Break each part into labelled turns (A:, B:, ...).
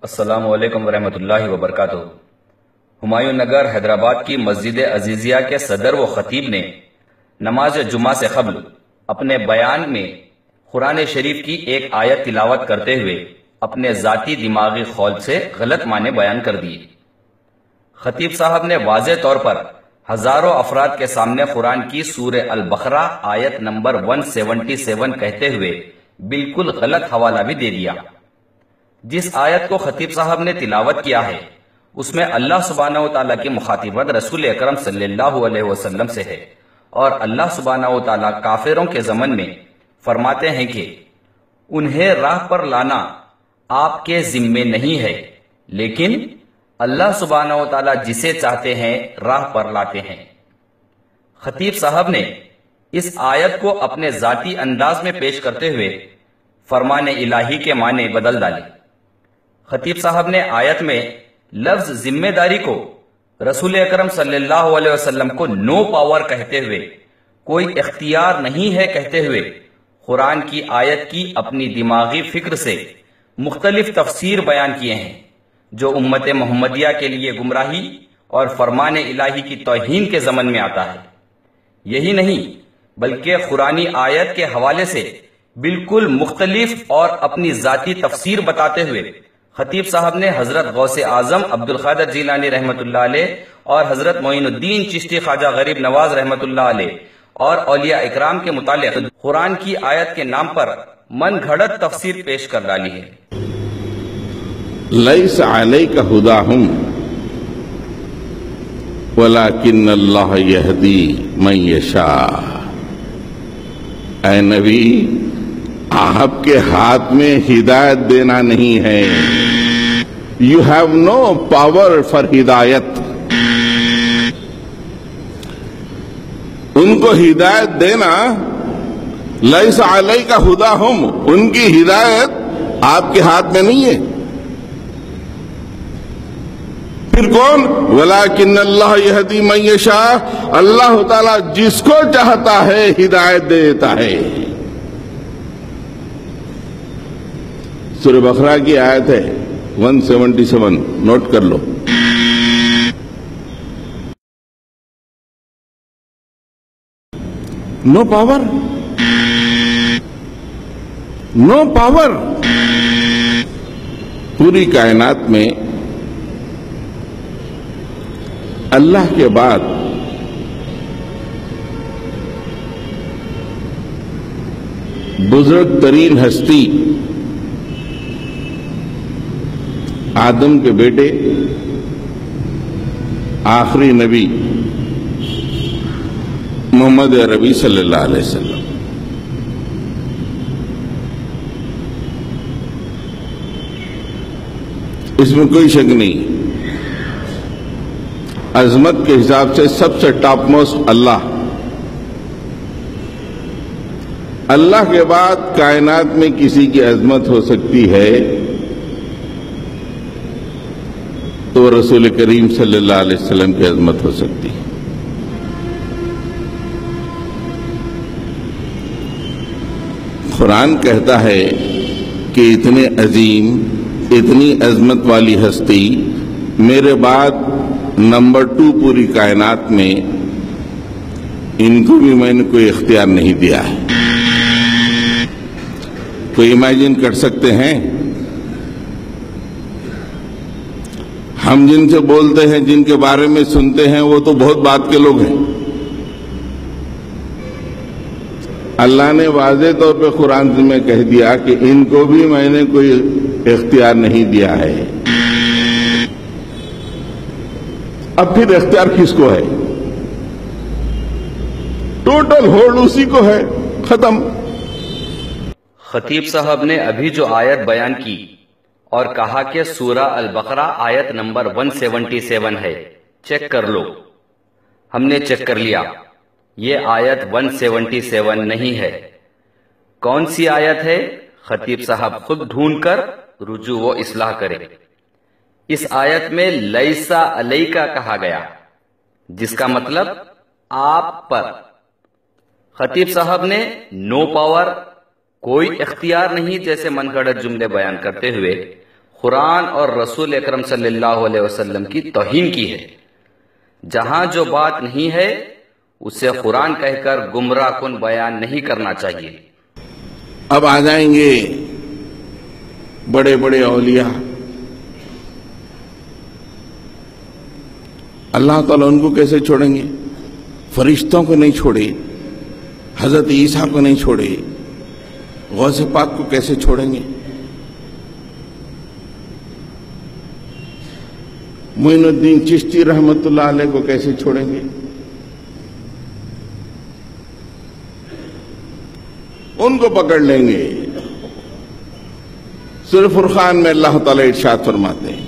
A: السلام علیکم ورحمۃ اللہ وبرکاتہ۔ ہمایوں نگر حیدرآباد کی مسجد عزیزیہ کے صدر و خطیب نے نماز جمعہ سے قبل اپنے بیان میں قرآن شریف کی ایک آیت تلاوت کرتے ہوئے اپنے ذاتی دماغی خول سے غلط معنی بیان کر دیے۔ خطیب صاحب نے واضح طور پر ہزاروں افراد کے سامنے قرآن کی سورہ البقرہ آیت نمبر 177 کہتے ہوئے بالکل غلط حوالہ بھی دے دیا۔ جس آیت کو خطیب صاحب نے تلاوت کیا ہے اس میں اللہ سبحانہ و تعالیٰ کی مخاطبت رسول اکرم صلی اللہ علیہ وسلم سے ہے، اور اللہ سبحانہ و تعالیٰ کافروں کے ضمن میں فرماتے ہیں کہ انہیں راہ پر لانا آپ کے ذمے نہیں ہے، لیکن اللہ سبحانہ و تعالیٰ جسے چاہتے ہیں راہ پر لاتے ہیں۔ خطیب صاحب نے اس آیت کو اپنے ذاتی انداز میں پیش کرتے ہوئے فرمان الہی کے معنی بدل ڈالے۔ خطیب صاحب نے آیت میں لفظ ذمہ داری کو رسول اکرم صلی اللہ علیہ وسلم کو نو پاور کہتے ہوئے، کوئی اختیار نہیں ہے کہتے ہوئے، قرآن کی آیت کی اپنی دماغی فکر سے مختلف تفسیر بیان کیے ہیں، جو امت محمدیہ کے لیے گمراہی اور فرمان الہی کی توہین کے ضمن میں آتا ہے۔ یہی نہیں بلکہ قرآنی آیت کے حوالے سے بالکل مختلف اور اپنی ذاتی تفسیر بتاتے ہوئے خطیب صاحب نے حضرت غوث اعظم عبد القادر جیلانی رحمۃ اللہ علیہ اور حضرت معین الدین چشتی خواجہ غریب نواز رحمۃ اللہ علیہ اور اولیاء اکرام کے متعلق قرآن کی آیت کے نام پر من گھڑت تفسیر پیش کر ڈالی ہے۔
B: لیس علیک ھداھم ولکن اللہ یہدی من یشاء۔ اے نبی، آپ کے ہاتھ میں ہدایت دینا نہیں ہے۔ You have no power for ہدایت۔ ان کو ہدایت دینا، لیس علیک ھداھم، ان کی ہدایت آپ کے ہاتھ میں نہیں ہے۔ پھر کون؟ ولیکن اللہ یہدی من یشاء، اللہ تعالیٰ جس کو چاہتا ہے ہدایت دے دیتا ہے۔ سورہ بقرہ کی آیت ہے 177، نوٹ کر لو۔ نو پاور، نو پاور۔ پوری کائنات میں اللہ کے بعد بزرگ ترین ہستی آدم کے بیٹے آخری نبی محمد عربی صلی اللہ علیہ وسلم۔ اس میں کوئی شک نہیں، عظمت کے حساب سے سب سے ٹاپ موسٹ اللہ۔ اللہ کے بعد کائنات میں کسی کی عظمت ہو سکتی ہے تو رسول کریم صلی اللہ علیہ وسلم کی عظمت ہو سکتی ہے۔ قرآن کہتا ہے کہ اتنے عظیم، اتنی عظمت والی ہستی میرے بعد نمبر 2 پوری کائنات میں، ان کو بھی میں نے کوئی اختیار نہیں دیا ہے۔ کوئی امیجن کر سکتے ہیں؟ ہم جن سے بولتے ہیں، جن کے بارے میں سنتے ہیں، وہ تو بہت بات کے لوگ ہیں۔ اللہ نے واضح طور پہ قرآن میں کہہ دیا کہ ان کو بھی میں نے کوئی اختیار نہیں دیا ہے۔ اب پھر اختیار کس کو ہے؟ ٹوٹل ہولڈ اسی کو ہے، ختم۔
A: خطیب صاحب نے ابھی جو آیت بیان کی اور کہا کہ سورہ البقرہ آیت نمبر 177 ہے، چیک کر لو۔ ہم نے چیک کر لیا، یہ آیت 177 نہیں ہے۔ کون سی آیت ہے؟ خطیب صاحب خود ڈھونڈ کر رجوع و اصلاح کرے۔ اس آیت میں لیسا علیکا کہا گیا، جس کا مطلب آپ پر۔ خطیب صاحب نے نو پاور، کوئی اختیار نہیں جیسے من گھڑت جملے بیان کرتے ہوئے قرآن اور رسول اکرم صلی اللہ علیہ وسلم کی توہین کی ہے۔ جہاں جو بات نہیں ہے اسے قرآن کہہ کر گمراہ کن بیان نہیں کرنا چاہیے۔
B: اب آ جائیں گے بڑے بڑے اولیاء، اللہ تعالیٰ ان کو کیسے چھوڑیں گے؟ فرشتوں کو نہیں چھوڑے، حضرت عیسیٰ کو نہیں چھوڑے، غوث پاک کو کیسے چھوڑیں گے؟ معین الدین چشتی رحمت اللہ علیہ کو کیسے چھوڑیں گے؟ ان کو پکڑ لیں گے۔ سورہ فرقان میں اللہ تعالیٰ ارشاد فرماتے ہیں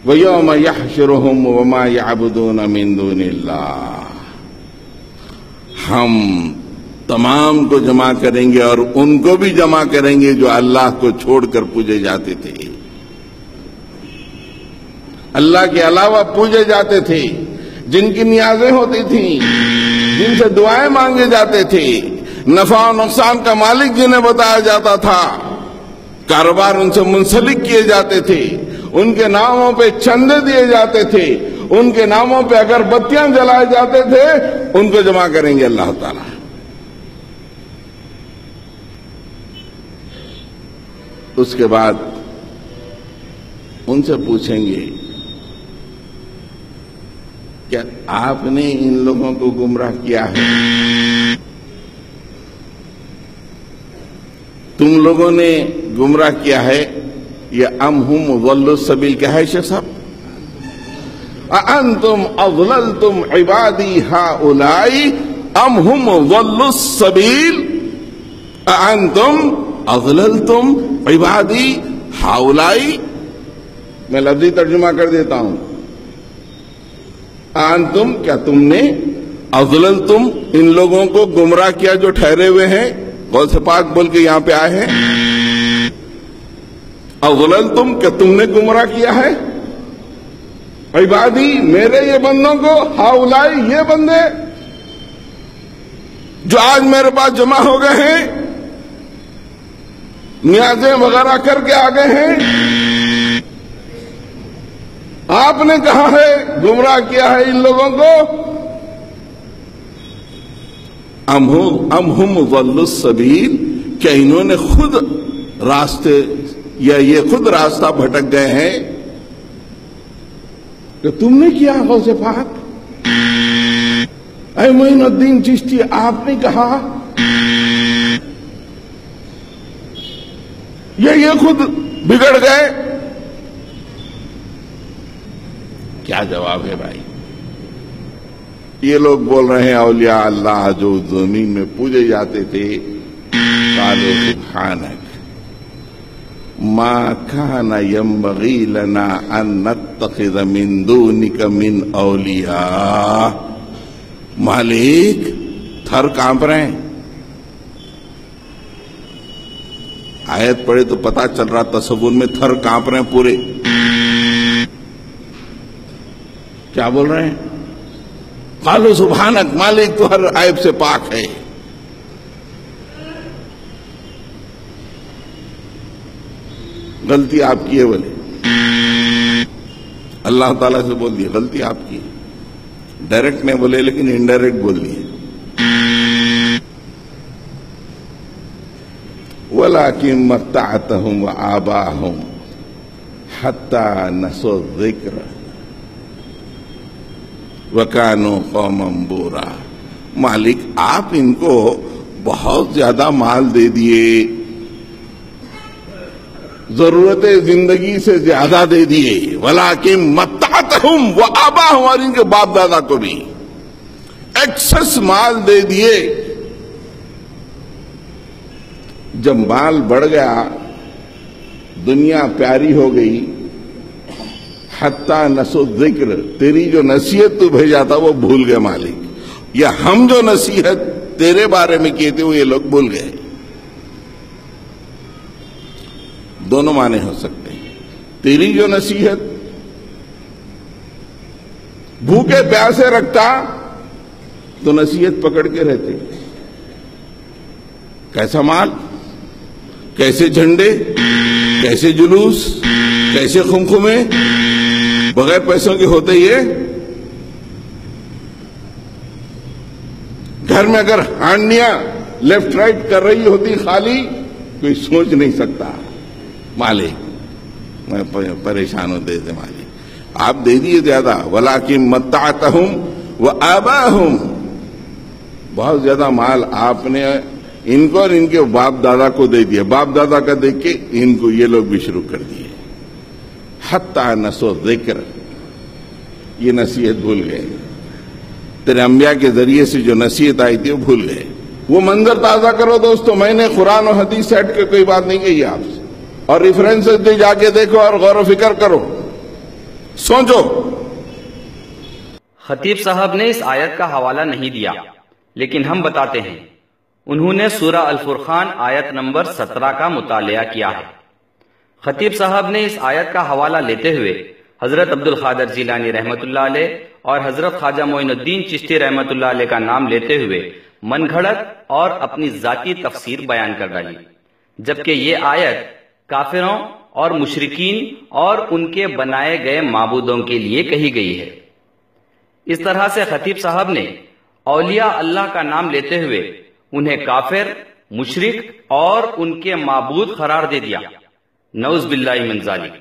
B: وَيَوْمَ يَحْشُرُهُمْ وَمَا يَعْبُدُونَ مِن دُونِ اللَّهِ، ہم تمام کو جمع کریں گے اور ان کو بھی جمع کریں گے جو اللہ کو چھوڑ کر پوجے جاتے تھے، اللہ کے علاوہ پوجے جاتے تھے، جن کی نیازیں ہوتی تھیں، جن سے دعائیں مانگے جاتے تھے، نفع و نقصان کا مالک جنہیں بتایا جاتا تھا، کاروبار ان سے منسلک کیے جاتے تھے، ان کے ناموں پہ چندے دیے جاتے تھے، ان کے ناموں پہ اگر بتیاں جلائے جاتے تھے، ان کو جمع کریں گے اللہ تعالیٰ۔ اس کے بعد ان سے پوچھیں گے کیا آپ نے ان لوگوں کو گمراہ کیا ہے؟ تم لوگوں نے گمراہ کیا ہے یا ام ہم ضلوا السبیل؟ کیا ہے شیخ صاحب؟ اانتم اضللتم عبادی ہؤلاء ام ہم ضلوا السبیل؟ اانتم اضللتم عبادی ہؤلاء؟ میں لفظی ترجمہ کر دیتا ہوں، انتم کیا تم نے اضللتم ان لوگوں کو گمراہ کیا جو ٹھہرے ہوئے ہیں، غوث پاک بول کے یہاں پہ آئے ہیں، اضللتم کیا تم نے گمراہ کیا ہے عبادی میرے یہ بندوں کو، ہؤلاء یہ بندے جو آج میرے پاس جمع ہو گئے ہیں، نیازیں وغیرہ کر کے آ گئے ہیں، آپ نے کہا ہے گمراہ کیا ہے ان لوگوں کو، ام ہم ضلوا السبیل، کیا انہوں نے خود راستے یا یہ خود راستہ بھٹک گئے ہیں کہ تم نے کیا غوث پاک؟ اے معین الدین چشتی آپ نے کہا یہ خود بگڑ گئے؟ کیا جواب ہے بھائی؟ یہ لوگ بول رہے ہیں اولیاء اللہ جو زمین میں پوجے جاتے تھے، قالوا سبحانک ما كان ينبغي لنا ان نتخذ من دونك من اولیاء۔ مالک تھر کانپ رہے ہیں، آیت پڑھے تو پتا چل رہا تصور میں تھر کانپ رہے ہیں پورے۔ کیا بول رہے ہیں؟ قالوا سبحانک، مالک تو ہر عیب سے پاک ہے۔ غلطی آپ کی ہے بولے، اللہ تعالیٰ سے بول دیے غلطی آپ کی ہے، ڈائریکٹ نہیں بولے لیکن انڈائریکٹ بول دیے۔ وَلَكِن مَتَّعْتَهُمْ وَآبَاءَهُمْ حَتَّى نَسُوا الذِّكْرَ وَكَانُوا قَوْمًا بُورًا۔ مالک آپ ان کو بہت زیادہ مال دے دیے، ضرورت زندگی سے زیادہ دے دیے، وَلَكِن مَتَّعْتَهُمْ وَآبَاءَهُمْ، اور ان کے باپ دادا کو بھی ایکسس مال دے دیے۔ جب مال بڑھ گیا، دنیا پیاری ہو گئی، حتیٰ نسوا الذکر، تیری جو نصیحت تو بھیجا تھا وہ بھول گئے مالک، یا ہم جو نصیحت تیرے بارے میں کیے تھے وہ یہ لوگ بھول گئے۔ دونوں معنی ہو سکتے ہیں، تیری جو نصیحت بھوکے پیاسے رکھتا تو نصیحت پکڑ کے رہتے، کیسا مال، کیسے جھنڈے، کیسے جلوس، کیسے خمخمے، بغیر پیسوں کے ہوتے یہ؟ گھر میں اگر ہانڈیاں لیفٹ رائٹ کر رہی ہوتی خالی، کوئی سوچ نہیں سکتا مالک میں پریشان ہوتے تھے مالک آپ دے دیے زیادہ، وَلَٰكِن مَتَّعْتَهُمْ وَآبَاءَهُمْ، بہت زیادہ مال آپ نے ان کو اور ان کے باپ دادا کو دے دیا، باپ دادا کا دیکھ کے ان کو یہ لوگ بھی شروع کر دیے، حتیٰ نسوا الذکر، یہ نصیحت بھول گئے، تیرے انبیاء کے ذریعے سے جو نصیحت آئی تھی وہ بھول گئے۔ وہ منظر تازہ کرو دوستو، میں نے قرآن و حدیث سے ہٹ کے کوئی بات نہیں کہی آپ سے، اور ریفرنسز دے جا کے دیکھو اور غور و فکر کرو، سوچو۔
A: خطیب صاحب نے اس آیت کا حوالہ نہیں دیا، لیکن ہم بتاتے ہیں انہوں نے سورہ الفرقان آیت نمبر 17 کا مطالعہ کیا ہے۔ خطیب صاحب نے اس آیت کا حوالہ لیتے ہوئے حضرت عبد القادر جیلانی رحمۃ اللہ علیہ اور حضرت خواجہ معین الدین چشتی رحمۃ اللہ علیہ کا نام لیتے ہوئے من گھڑت اور اپنی ذاتی تفسیر بیان کر ڈالی، جبکہ یہ آیت کافروں اور مشرکین اور ان کے بنائے گئے معبودوں کے لیے کہی گئی ہے۔ اس طرح سے خطیب صاحب نے اولیاء اللہ کا نام لیتے ہوئے انہیں کافر، مشرک اور ان کے معبود قرار دے دیا، نعوذ باللہ من ذالک۔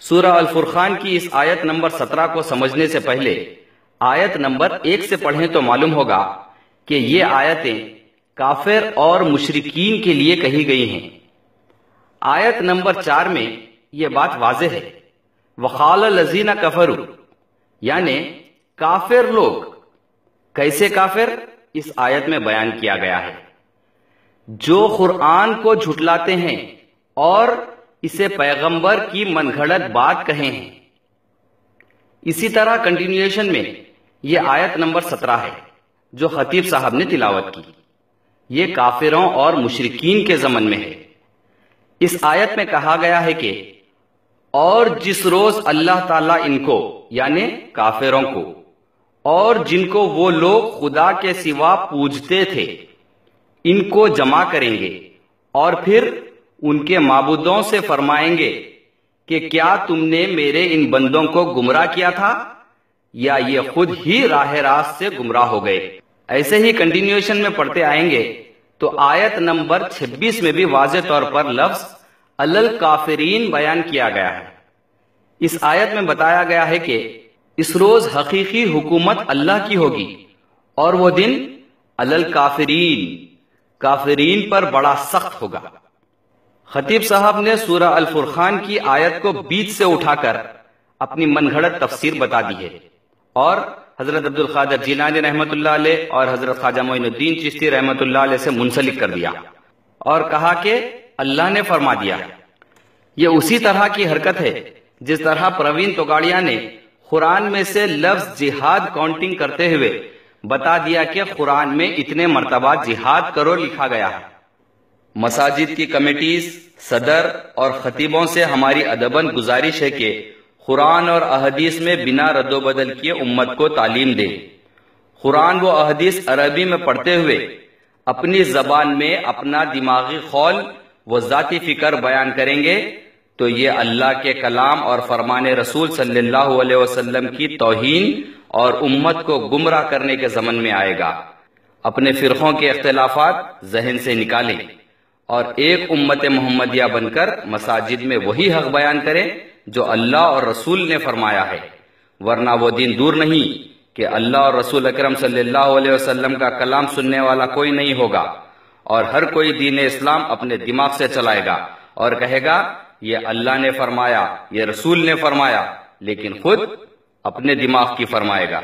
A: سورہ الفرقان کی اس آیت نمبر 17 کو سمجھنے سے پہلے آیت نمبر 1 سے پڑھیں تو معلوم ہوگا کہ یہ آیتیں کافر اور مشرکین کے لیے کہی گئی ہیں۔ آیت نمبر 4 میں یہ بات واضح ہے، وَقَالَ الَّذِينَ كَفَرُوا، یعنی کافر لوگ۔ کیسے کافر؟ اس آیت میں بیان کیا گیا ہے، جو قرآن کو جھٹلاتے ہیں اور اسے پیغمبر کی من گھڑت بات کہے ہیں۔ اسی طرح کنٹینیوشن میں یہ آیت نمبر 17 ہے جو خطیب صاحب نے تلاوت کی، یہ کافروں اور مشرکین کے ضمن میں ہے۔ اس آیت میں کہا گیا ہے کہ اور جس روز اللہ تعالیٰ ان کو یعنی کافروں کو اور جن کو وہ لوگ خدا کے سوا پوجتے تھے ان کو جمع کریں گے، اور پھر ان کے معبودوں سے فرمائیں گے کہ کیا تم نے میرے ان بندوں کو گمراہ کیا تھا یا یہ خود ہی راہ راست سے گمراہ ہو گئے۔ ایسے ہی کنٹینیوشن میں پڑھتے آئیں گے تو آیت نمبر 26 میں بھی واضح طور پر لفظ الل کافرین بیان کیا گیا ہے۔ اس آیت میں بتایا گیا ہے کہ اس روز حقیقی حکومت اللہ کی ہوگی، اور وہ دن الل کافرین، کافرین پر بڑا سخت ہوگا۔ خطیب صاحب نے سورہ الفرقان کی آیت کو بیچ سے اٹھا کر اپنی من گھڑت تفسیر بتا دی ہے، اور حضرت عبد القادر جیلانی رحمۃ اللہ علیہ اور حضرت خواجہ معین الدین چشتی رحمۃ اللہ علیہ سے منسلک کر دیا اور کہا کہ اللہ نے فرما دیا۔ یہ اسی طرح کی حرکت ہے جس طرح پروین توگاڑیا نے قرآن میں سے لفظ جہاد کاؤنٹنگ کرتے ہوئے بتا دیا کہ قرآن میں اتنے مرتبہ جہاد کرو لکھا گیا ہے۔ مساجد کی کمیٹیز، صدر اور خطیبوں سے ہماری ادباً گزارش ہے کہ قرآن اور احادیث میں بنا رد و بدل کیے امت کو تعلیم دے۔ قرآن و احادیث عربی میں پڑھتے ہوئے اپنی زبان میں اپنا دماغی خول و ذاتی فکر بیان کریں گے تو یہ اللہ کے کلام اور فرمان رسول صلی اللہ علیہ وسلم کی توہین اور امت کو گمراہ کرنے کے ضمن میں آئے گا۔ اپنے فرقوں کے اختلافات ذہن سے نکالیں اور ایک امت محمدیہ بن کر مساجد میں وہی حق بیان کریں جو اللہ اور رسول نے فرمایا ہے، ورنہ وہ دن دور نہیں کہ اللہ اور رسول اکرم صلی اللہ علیہ وسلم کا کلام سننے والا کوئی نہیں ہوگا، اور ہر کوئی دین اسلام اپنے دماغ سے چلائے گا اور کہے گا یہ اللہ نے فرمایا، یہ رسول نے فرمایا، لیکن خود اپنے دماغ کی فرمائے گا۔